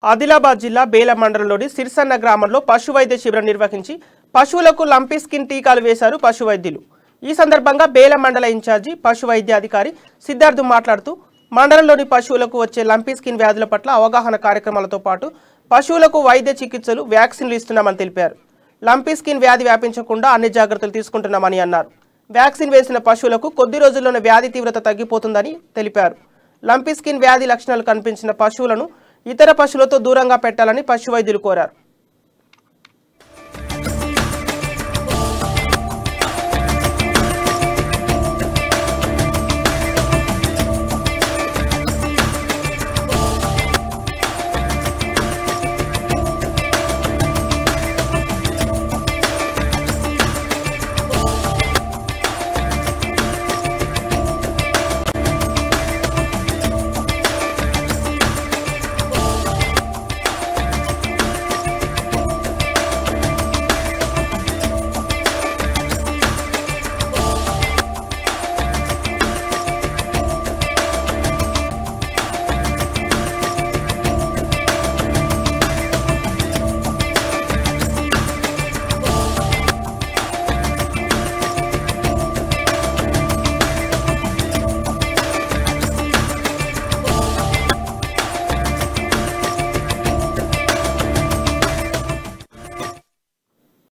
ఆదిలాబాద్ జిల్లా బేల మండలంలోని సిర్సన్న గ్రామంలో పశు వైద్య శిబిరం నిర్వహించి పశువులకు లంపీ స్కిన్ టీకాలు వేశారు పశు వైద్యులు। ఈ సందర్భంగా బేల మండల ఇన్ఛార్జి పశు వైద్య అధికారి సిద్ధార్థ్ మాట్లాడుతూ మండలంలోని పశువులకు వచ్చే లంపీ స్కిన్ వ్యాధుల పట్ల అవగాహన కార్యక్రమాలతో పాటు పశువులకు వైద్య చికిత్సలు వ్యాక్సిన్లు ఇస్తున్నామని తెలిపారు। లంపీ స్కిన్ వ్యాధి వ్యాపించకుండా అన్ని జాగ్రత్తలు తీసుకుంటున్నామని అన్నారు। వ్యాక్సిన్ వేసిన పశువులకు కొద్ది రోజుల్లోనే వ్యాధి తీవ్రత తగ్గిపోతుందని తెలిపారు। లంపీ స్కిన్ వ్యాధి లక్షణాలు కనిపించిన పశువులను ఇతర పశువులతో దూరంగా పెట్టాలని పశు వైద్యులు కోరారు।